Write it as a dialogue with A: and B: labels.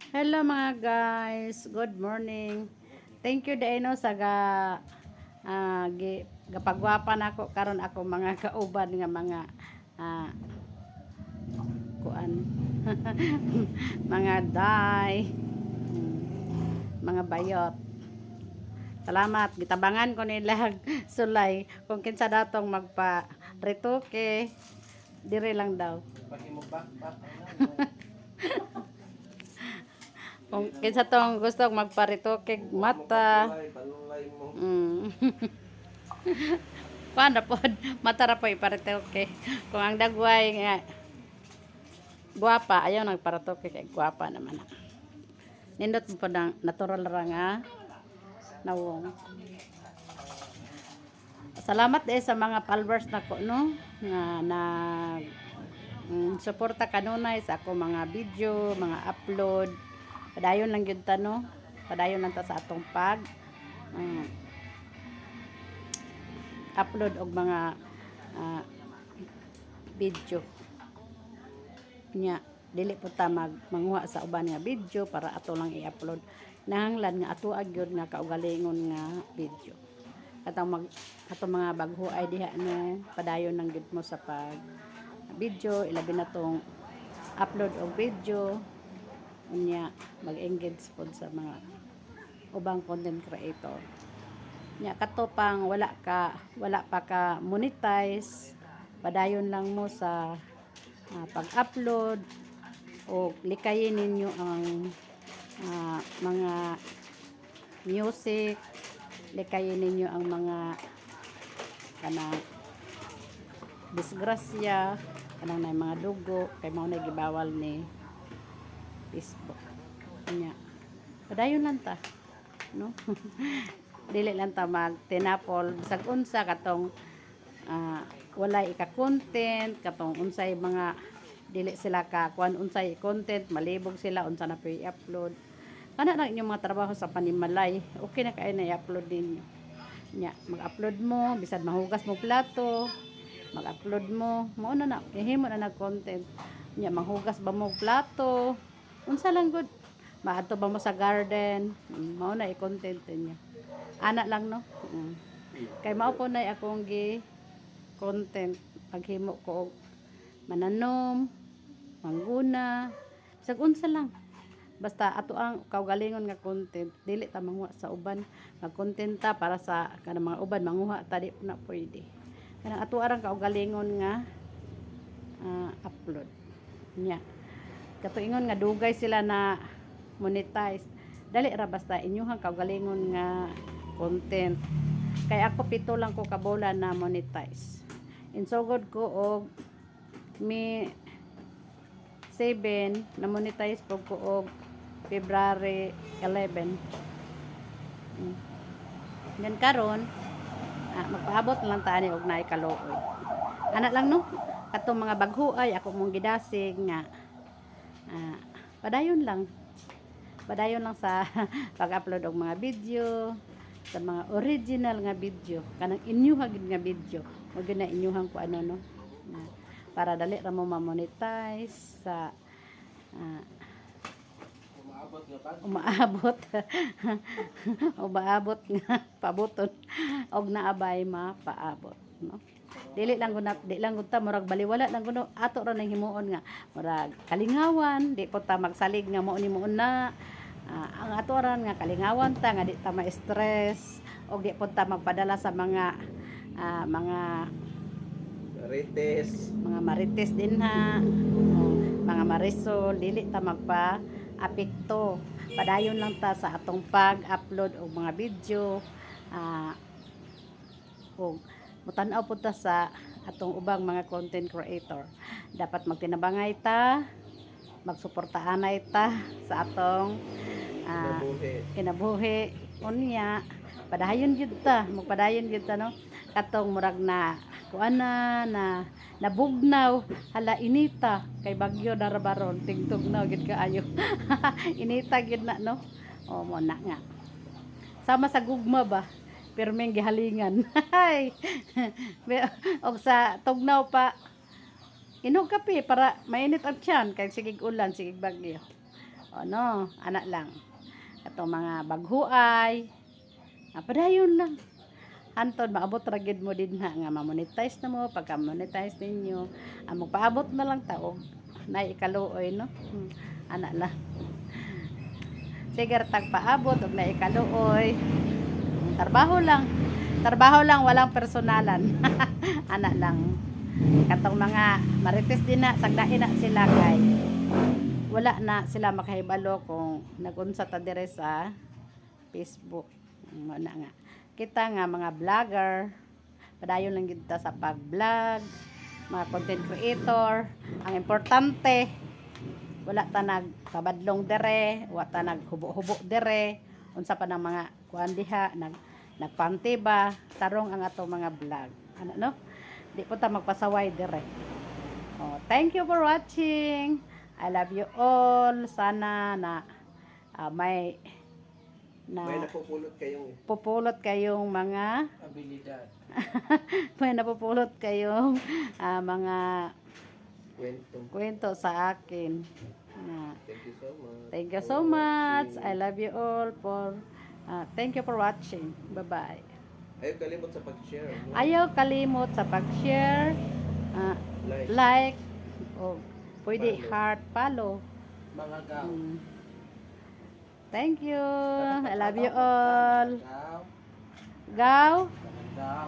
A: Hello mga guys, good morning. Thank you Daino sa gapagwapan ako karon ako mga kauban nga mga ah, kuan mga day, mga bayot. Salamat gitabangan ko nila sulay kung kinsa datong magpa retoke dire lang daw. Kung kinsa tong gusto magparitoke mata. Mm. Paano po? Mata ra po iparitoke. Kung ang dagway nga guwapa, ayaw nagparitoke kay guwapa naman. Nindot mo po ng natural ra nga nawong. Salamat sa mga followers na ko no nga nag suporta kanunay sa ako mga video, mga upload. Padayon lang gyud ta no. Padayon lang ta sa atong pag upload og mga video. Nya dili po ta manguha sa uban nga video para ato lang i-upload. Nahanglan nga ato gyud nga kaugalingon nga video. Atong mga bagho ay diha no, padayon lang gyud mo sa pag video, ilabi na tong upload og video. Unya mag-engage pod sa mga ubang content creator. Nya kato pang wala pa ka monetize, padayon lang mo sa pag-upload o likayin ninyo ang mga music, likayin ninyo ang mga kanang disgrasya, kanang na mga dugo kay mao na gibawal ni Facebook. Nya padayon lang ta no. Dili lang ta magtinapol bisag unsa katong walay ika-content katong unsay mga dili sila ka kuan unsay content malibog sila unsa na pa i-upload kana na inyong mga trabaho sa panimalay okay na kay na i-upload ninyo nya mag-upload mo bisag mahugas mo plato mag-upload mo mao na ihimo na nag-content nya manghugas ba mo plato unsa lang good maadto ba mo sa garden mao na i-content niya ana lang no kay mao po na akong gi content paghimo ko og mananom mangguna bisag unsa lang basta ato ang kaugalingon nga content dili ta manguha sa uban nga content ta para sa kanang mga uban manguha ta di na pwede kanang ato arang kaugalingon nga upload nya katuingon nga dugay sila na monetize dali ra basta inyuhang kaugalingon nga content kay ako pito lang ko kabola na monetize insugod ko og mi 7 na monetize po ko og February 11 yan karon magpaabot lang ta ani og naay kaluoy ana lang no katong mga baghuay ako mong gidasig nga padayon lang sa pag-upload og mga video sa mga original nga video kanang inyuhang nga video mo gyud na inyuhang ko ano no para dali ra mo ma-monetize sa umaabot nga pabuton og naabay mapaabot no dili lang gud ta murag baliwala lang gud ato ra nang himuon nga murag kalingawan di po ta magsalig nga mo ni mo na ang ato ra nga kalingawan ta nga di ta ma-stress og di po ta magpadala sa mga marites din ha mga marisol dili ta magpa apekto padayon lang ta sa atong pag-upload og mga video og mutan-aw po ta sa atong ubang mga content creator dapat magtinabangay ta magsuportahanay ta sa atong kinabuhi unya padayon gyud ta magpadayon gyud ta no katong murag na kuana na nabugnaw hala inita kay bagyo darabaron tingtugnaw gid kaayo inita gid na no o mo na nga sama sa gugma ba permeng gihalingan og sa tugnaw pa inog kape para mainit ang tiyan kay sigig ulan sigig bagyo Ano, anak lang. Ato mga baghuay. Padayon lang. Hantod maabot ra gid mo din nga ma-monetize na mo, pagka monetize ninyo, magpaabot na lang taog na ikaluoy no. Anak lang. Sige tagpaabot og na ikaluoy. Trabaho lang. Trabaho lang, walang personalan. Anak lang. Katong mga marites din na, sagdain na sila kay wala na sila makahibalo kung nagunsa ta dire sa Facebook. Na nga. Kita nga mga vlogger, padayon lang gid ta sa pag-vlog, mga content creator. Ang importante, wala ta nagpabadlong dire, wala ta naghubo-hubo dire, unsa pa ng mga kuan diha, nagpanti ba, tarong ang ato mga vlog. Ano no? Di po ta magpasaway dire. Thank you for watching. I love you all. Sana na may pupulot kayong mga
B: abilidad.
A: may napupulot kayong mga kwento sa akin. Thank you so much. I love you all for thank you for watching. Bye-bye.
B: Ayaw kalimot sa pag-share.
A: Ayaw kalimot sa pag-share, like, o pwede heart, follow.
B: Mga gaw.
A: Thank you. I love you all. Gaw.
B: Gaw.